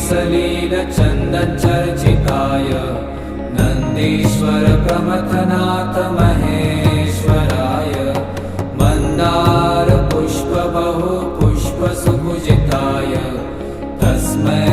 सलीलचन्दनचर्चिताय नन्दीश्वर प्रमथनाथ महेश्वराय मन्दार पुष्प बहु पुष्प सुपूजिताय तस्मै